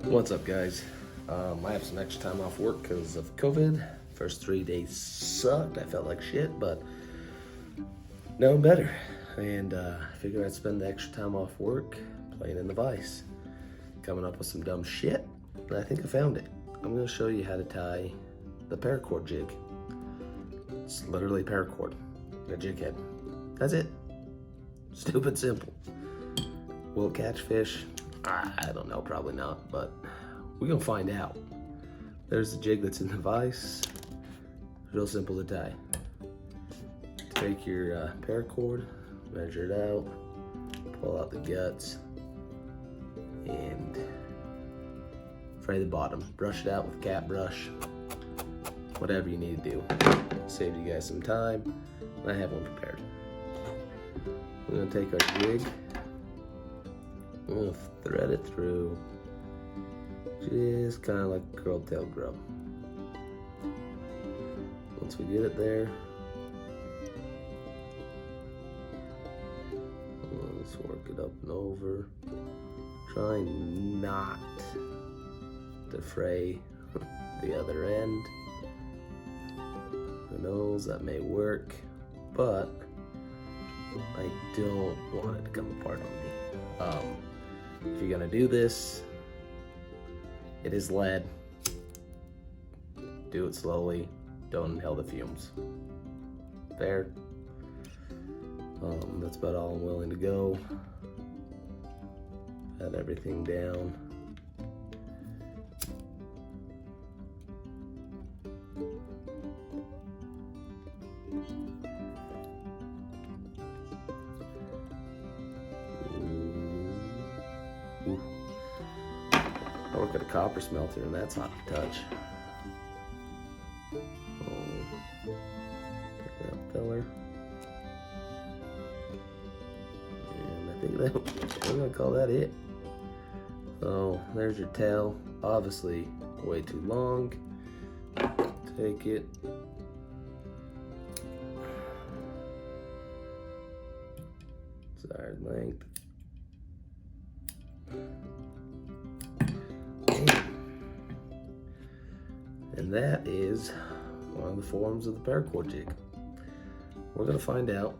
What's up, guys? I have some extra time off work because of COVID. First 3 days sucked. I felt like shit, but now I'm better. And I figured I'd spend the extra time off work playing in the Vice, coming up with some dumb shit. And I think I found it. I'm going to show you how to tie the paracord jig. It's literally paracord, a jig head. That's it. Stupid simple. Will it catch fish? I don't know, probably not, but we're gonna find out. There's the jig that's in the vise. Real simple to tie. Take your paracord, measure it out, pull out the guts, and fray the bottom. Brush it out with a cat brush. Whatever you need to do. Save you guys some time. I have one prepared. We're gonna take our jig. We'll thread it through, just kind of like curled tail grub. Once we get it there, let's work it up and over. Try not to fray the other end. Who knows, that may work, but I don't want it to come apart on me. If you're gonna do this, it is lead. Do it slowly. Don't inhale the fumes. Fair. That's about all I'm willing to go. Pat everything down. I work at a copper smelter and that's hot to touch. Take that filler. And I think that we're gonna call that it. So there's your tail. Obviously way too long. Take it. Desired length. And that is one of the forms of the paracord jig. We're gonna find out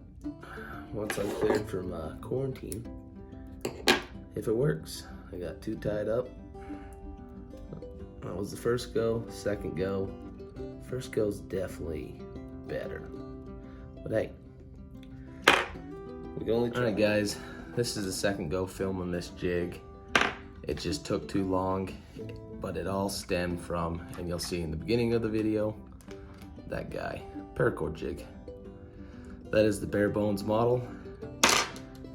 once I'm cleared from quarantine if it works. I got two tied up. That was the first go. Second go. First go's definitely better. But hey, we can only try. Alright guys, this is the second go filming this jig. It just took too long, but it all stemmed from, and you'll see in the beginning of the video, that guy, paracord jig. That is the bare bones model.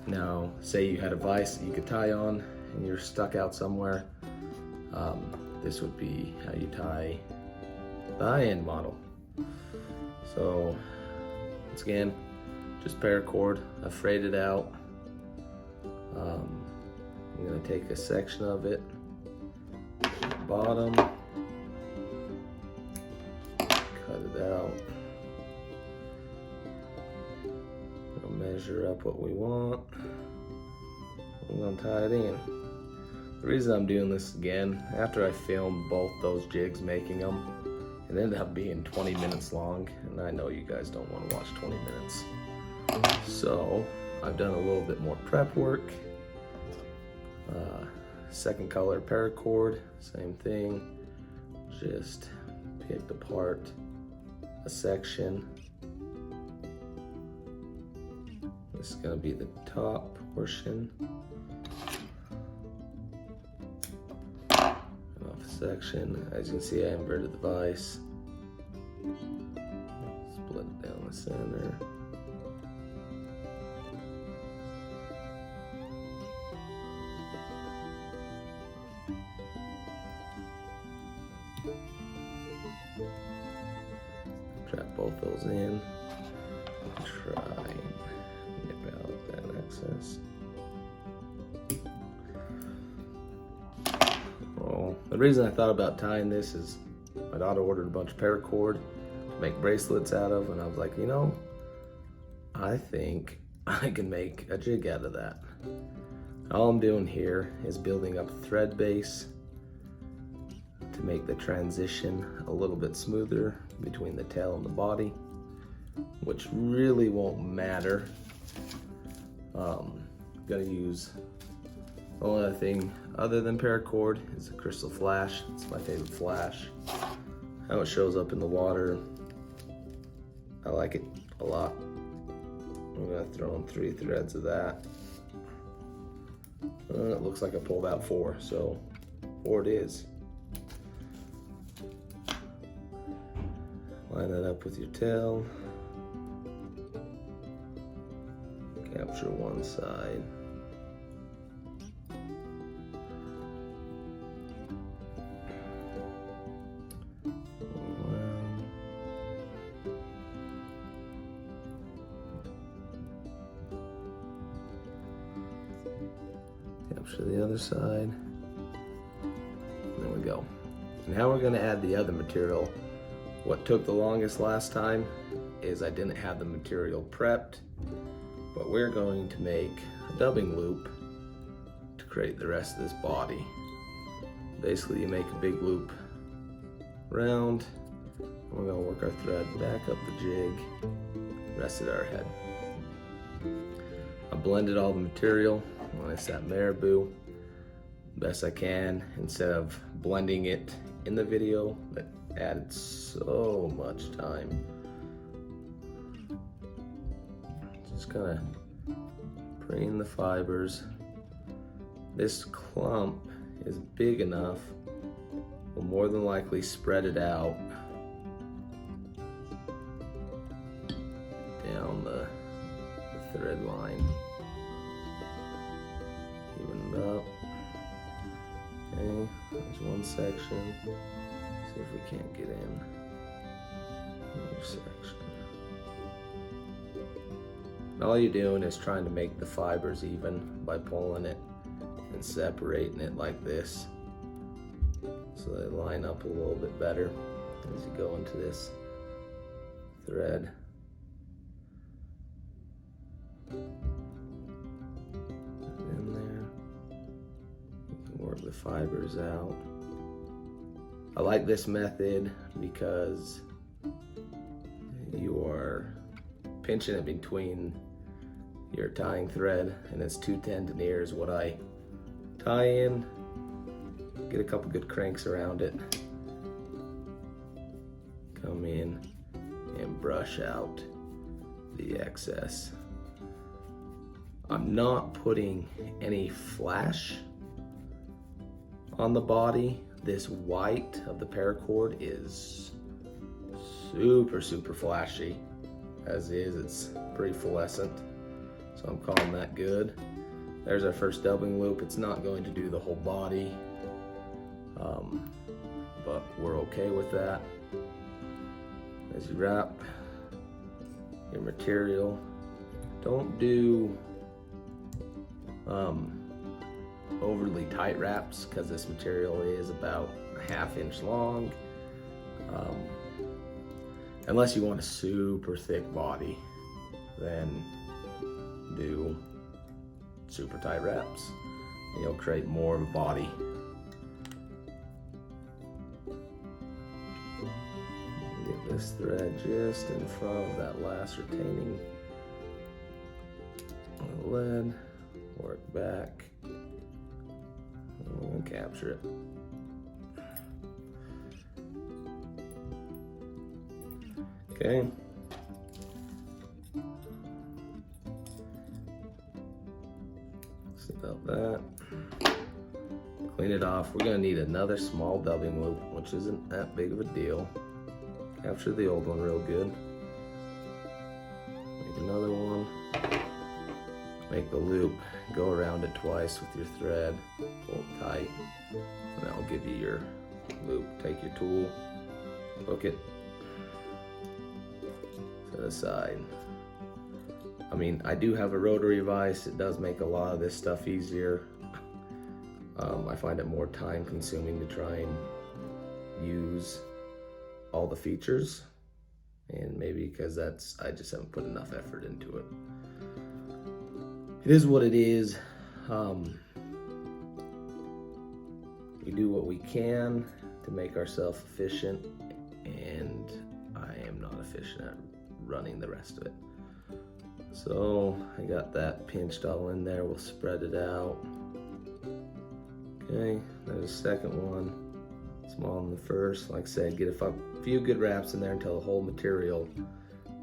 Now, say you had a vise that you could tie on and you're stuck out somewhere, this would be how you tie the high-end model. So, once again, just paracord. I frayed it out. I'm gonna take a section of it, bottom, cut it out. We'll measure up what we want. We're gonna tie it in. The reason I'm doing this again, after I filmed both those jigs making them, it ended up being 20 minutes long, and I know you guys don't want to watch 20 minutes. So I've done a little bit more prep work. Second color paracord, same thing. Just picked apart a section. This is gonna be the top portion. Off a section. As you can see, I inverted the vise. Split it down the center. Trap both those in. Try and nip out that excess. Well, the reason I thought about tying this is my daughter ordered a bunch of paracord to make bracelets out of, and I was like, you know, I think I can make a jig out of that. All I'm doing here is building up a thread base to make the transition a little bit smoother between the tail and the body, which really won't matter. Gonna use the only other thing other than paracord is a crystal flash. It's my favorite flash. How it shows up in the water, I like it a lot. I'm gonna throw in 3 threads of that. It looks like I pulled out 4, so 4 it is. Line that up with your tail. Capture one side. Capture the other side. There we go. Now we're going to add the other material. What took the longest last time is I didn't have the material prepped, but we're going to make a dubbing loop to create the rest of this body. Basically, you make a big loop round, and we're going to work our thread back up the jig, rest of our head. I blended all the material when I sat marabou best I can, instead of blending it in the video. That added so much time. Just kind of preen the fibers. This clump is big enough, we'll more than likely spread it out down the thread line. Even it up. Okay, there's one section. See if we can't get in. Another section. And all you're doing is trying to make the fibers even by pulling it and separating it like this, so they line up a little bit better as you go into this thread. In there, you can work the fibers out. I like this method because you are pinching it between your tying thread, and it's 2 tendon what I tie in, get a couple good cranks around it, come in and brush out the excess. I'm not putting any flash on the body. This white of the paracord is super flashy. As is, it's pretty fluorescent, so I'm calling that good. There's our first dubbing loop. It's not going to do the whole body, but we're okay with that. As you wrap your material, don't do overly tight wraps, because this material is about a 1/2 inch long. Unless you want a super thick body, then do super tight wraps. You'll create more of a body. Get this thread just in front of that last retaining lead. Work back. And capture it. Okay. About that. Clean it off. We're going to need another small dubbing loop, which isn't that big of a deal. Capture the old one real good. Make another one. Make the loop. Go around it twice with your thread. Pull it tight. And that will give you your loop. Take your tool. Hook it to the side. I mean, I do have a rotary vise. It does make a lot of this stuff easier. I find it more time consuming to try and use all the features, and maybe because I just haven't put enough effort into it. It is what it is. We do what we can. to make ourselves efficient, and I am not efficient at running the rest of it. So I got that pinched all in there. We'll spread it out. Okay, there's a second one, smaller than the first. Like I said, get a few good wraps in there until the whole material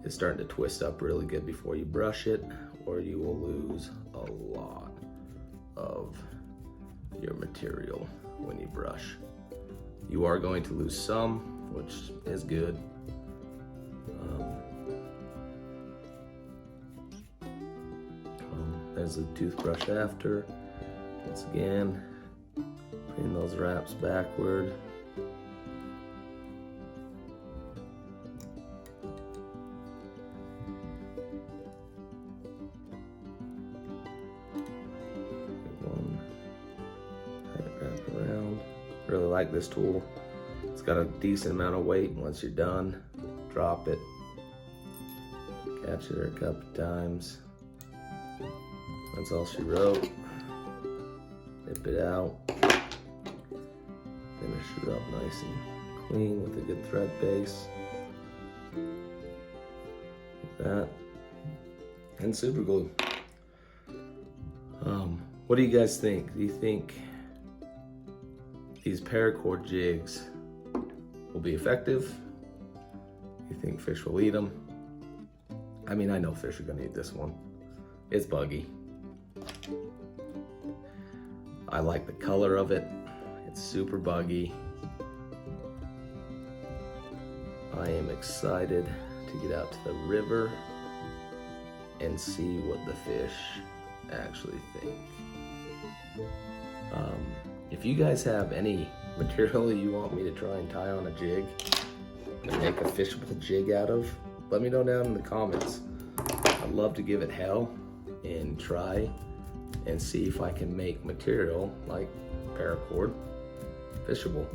is starting to twist up really good before you brush it, or you will lose a lot of your material when you brush. You are going to lose some, which is good. There's a toothbrush after. Once again, bring those wraps backward. One tight wrap around. Really like this tool. It's got a decent amount of weight. Once you're done, drop it. Catch it a couple times. That's all she wrote. Nip it out. Finish it up nice and clean with a good thread base. Like that. And super glue. What do you guys think? Do you think these paracord jigs will be effective? Do you think fish will eat them? I mean, I know fish are gonna eat this one. It's buggy. I like the color of it. It's super buggy. I am excited to get out to the river and see what the fish actually think. If you guys have any material you want me to try and tie on a jig and make a fishable jig out of, let me know down in the comments. I'd love to give it hell and try and see if I can make material like paracord fishable.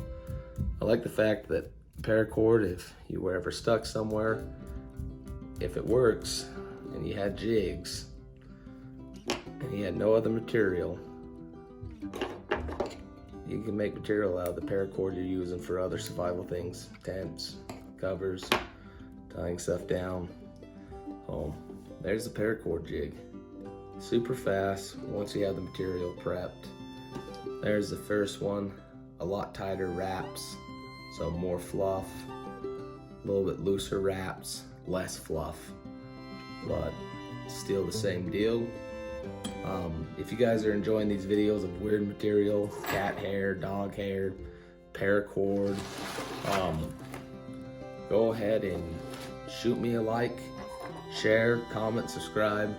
I like the fact that paracord, if you were ever stuck somewhere, if it works and you had jigs and you had no other material, you can make material out of the paracord you're using for other survival things, tents, covers, tying stuff down. There's a paracord jig. Super fast once you have the material prepped. There's the first one. A lot tighter wraps, so more fluff. A little bit looser wraps, less fluff, but still the same deal. If you guys are enjoying these videos of weird material, cat hair, dog hair, paracord, go ahead and shoot me a like, share, comment, subscribe,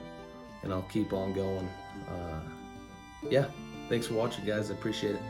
and I'll keep on going. Yeah, thanks for watching, guys. I appreciate it.